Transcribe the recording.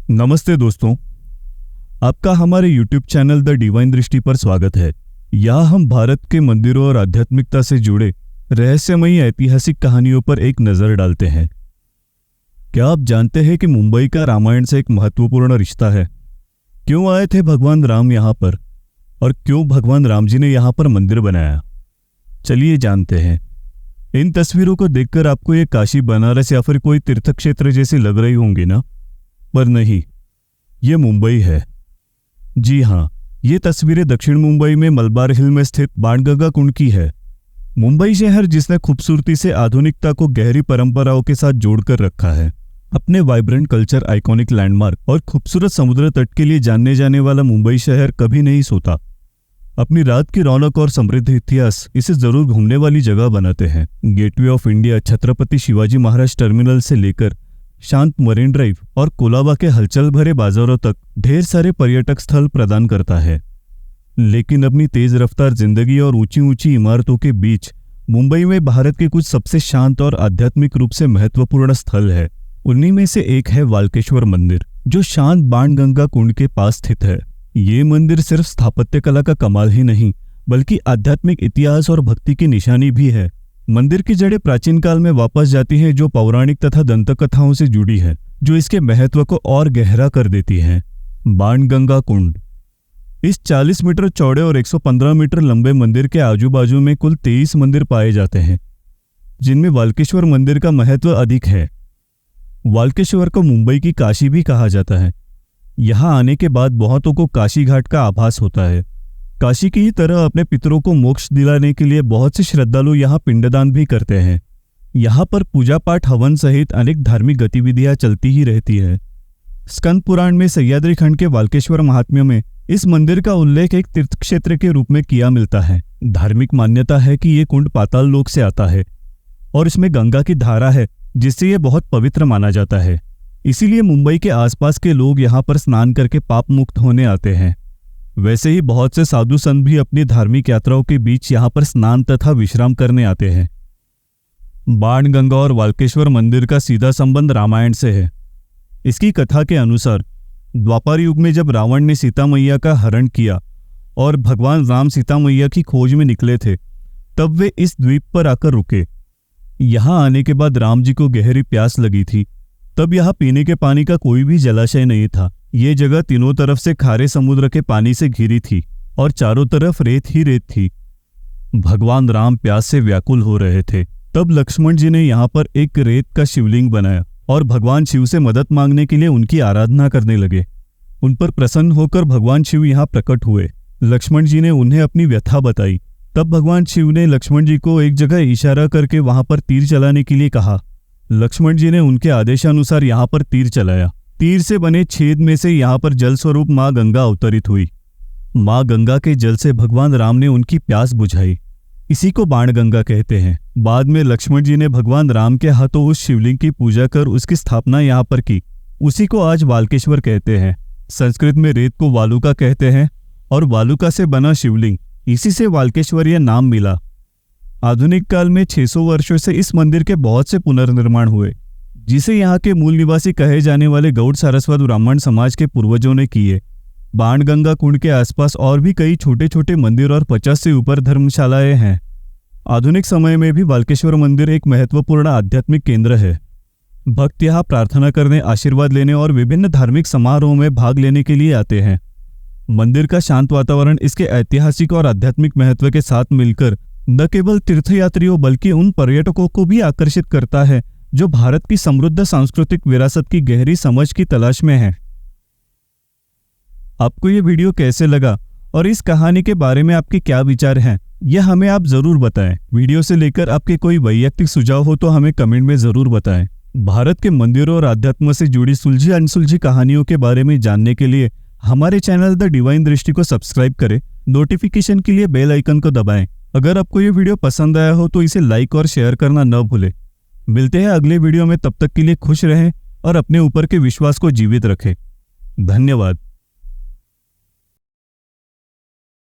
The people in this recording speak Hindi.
नमस्ते दोस्तों, आपका हमारे YouTube चैनल द डिवाइन दृष्टि पर स्वागत है। यहाँ हम भारत के मंदिरों और आध्यात्मिकता से जुड़े रहस्यमयी ऐतिहासिक कहानियों पर एक नज़र डालते हैं। क्या आप जानते हैं कि मुंबई का रामायण से एक महत्वपूर्ण रिश्ता है? क्यों आए थे भगवान राम यहाँ पर और क्यों भगवान राम जी ने यहाँ पर मंदिर बनाया? चलिए जानते हैं। इन तस्वीरों को देखकर आपको ये काशी, बनारस या फिर कोई तीर्थ क्षेत्र जैसी लग रही होंगी ना? पर नहीं, ये मुंबई है। जी हाँ, ये तस्वीरें दक्षिण मुंबई में मलबार हिल में स्थित बाणगंगा कुंड की है। मुंबई शहर जिसने खूबसूरती से आधुनिकता को गहरी परंपराओं के साथ जोड़कर रखा है। अपने वाइब्रेंट कल्चर, आइकॉनिक लैंडमार्क और खूबसूरत समुद्र तट के लिए जाने जाने वाला मुंबई शहर कभी नहीं सोता। अपनी रात की रौनक और समृद्ध इतिहास इसे जरूर घूमने वाली जगह बनाते हैं। Gateway of India Chhatrapati Shivaji Maharaj terminal से लेकर शांत मरीन ड्राइव और कोलाबा के हलचल भरे बाजारों तक ढेर सारे पर्यटक स्थल प्रदान करता है। लेकिन अपनी तेज रफ्तार जिंदगी और ऊंची ऊंची इमारतों के बीच मुंबई में भारत के कुछ सबसे शांत और आध्यात्मिक रूप से महत्वपूर्ण स्थल है। उन्हीं में से एक है वाल्केश्वर मंदिर, जो शांत बाणगंगा कुंड के पास स्थित है। ये मंदिर सिर्फ स्थापत्य कला का कमाल ही नहीं, बल्कि आध्यात्मिक इतिहास और भक्ति की निशानी भी है। मंदिर की जड़ें प्राचीन काल में वापस जाती हैं, जो पौराणिक तथा दंत कथाओं से जुड़ी है, जो इसके महत्व को और गहरा कर देती हैं। बाणगंगा कुंड इस 40 मीटर चौड़े और 115 मीटर लंबे मंदिर के आजू बाजू में कुल 23 मंदिर पाए जाते हैं, जिनमें वाल्केश्वर मंदिर का महत्व अधिक है। वाल्केश्वर को मुंबई की काशी भी कहा जाता है। यहाँ आने के बाद बहुतों को काशी घाट का आभास होता है। काशी की ही तरह अपने पितरों को मोक्ष दिलाने के लिए बहुत से श्रद्धालु यहाँ पिंडदान भी करते हैं। यहाँ पर पूजा पाठ, हवन सहित अनेक धार्मिक गतिविधियां चलती ही रहती है। स्कंद पुराण में सह्याद्री खंड के वाल्केश्वर महात्म्य में इस मंदिर का उल्लेख एक तीर्थ क्षेत्र के रूप में किया मिलता है। धार्मिक मान्यता है कि ये कुंड पाताल लोक से आता है और इसमें गंगा की धारा है, जिससे ये बहुत पवित्र माना जाता है। इसीलिए मुंबई के आसपास के लोग यहाँ पर स्नान करके पाप मुक्त होने आते हैं। वैसे ही बहुत से साधु संत भी अपनी धार्मिक यात्राओं के बीच यहाँ पर स्नान तथा विश्राम करने आते हैं। बाणगंगा और वाल्केश्वर मंदिर का सीधा संबंध रामायण से है। इसकी कथा के अनुसार द्वापर युग में जब रावण ने सीता मैया का हरण किया और भगवान राम सीता मैया की खोज में निकले थे, तब वे इस द्वीप पर आकर रुके। यहाँ आने के बाद राम जी को गहरी प्यास लगी थी। तब यहाँ पीने के पानी का कोई भी जलाशय नहीं था। ये जगह तीनों तरफ से खारे समुद्र के पानी से घिरी थी और चारों तरफ रेत ही रेत थी। भगवान राम प्यास से व्याकुल हो रहे थे। तब लक्ष्मण जी ने यहाँ पर एक रेत का शिवलिंग बनाया और भगवान शिव से मदद मांगने के लिए उनकी आराधना करने लगे। उन पर प्रसन्न होकर भगवान शिव यहाँ प्रकट हुए। लक्ष्मण जी ने उन्हें अपनी व्यथा बताई। तब भगवान शिव ने लक्ष्मण जी को एक जगह इशारा करके वहां पर तीर चलाने के लिए कहा। लक्ष्मण जी ने उनके आदेशानुसार यहाँ पर तीर चलाया। तीर से बने छेद में से यहाँ पर जल स्वरूप माँ गंगा अवतरित हुई। माँ गंगा के जल से भगवान राम ने उनकी प्यास बुझाई। इसी को बाणगंगा कहते हैं। बाद में लक्ष्मण जी ने भगवान राम के हाथों उस शिवलिंग की पूजा कर उसकी स्थापना यहाँ पर की। उसी को आज वाल्केश्वर कहते हैं। संस्कृत में रेत को वालुका कहते हैं और वालुका से बना शिवलिंग, इसी से वाल्केश्वर यह नाम मिला। आधुनिक काल में 600 वर्षों से इस मंदिर के बहुत से पुनर्निर्माण हुए, जिसे यहाँ के मूल निवासी कहे जाने वाले गौड़ सारस्वत ब्राह्मण समाज के पूर्वजों ने किए। बाणगंगा कुंड के आसपास और भी कई छोटे छोटे मंदिर और 50 से ऊपर धर्मशालाएं हैं। आधुनिक समय में भी वाल्केश्वर मंदिर एक महत्वपूर्ण आध्यात्मिक केंद्र है। भक्त यहाँ प्रार्थना करने, आशीर्वाद लेने और विभिन्न धार्मिक समारोहों में भाग लेने के लिए आते हैं। मंदिर का शांत वातावरण इसके ऐतिहासिक और आध्यात्मिक महत्व के साथ मिलकर न केवल तीर्थयात्रियों बल्कि उन पर्यटकों को भी आकर्षित करता है जो भारत की समृद्ध सांस्कृतिक विरासत की गहरी समझ की तलाश में है। आपको ये वीडियो कैसे लगा और इस कहानी के बारे में आपके क्या विचार हैं, यह हमें आप जरूर बताएं। वीडियो से लेकर आपके कोई वैयक्तिक सुझाव हो तो हमें कमेंट में जरूर बताएं। भारत के मंदिरों और अध्यात्म से जुड़ी सुलझी अनसुलझी कहानियों के बारे में जानने के लिए हमारे चैनल द डिवाइन दृष्टि को सब्सक्राइब करें। नोटिफिकेशन के लिए बेल आइकन को दबाएं। अगर आपको ये वीडियो पसंद आया हो तो इसे लाइक और शेयर करना न भूलें। मिलते हैं अगले वीडियो में, तब तक के लिए खुश रहें और अपने ऊपर के विश्वास को जीवित रखें। धन्यवाद।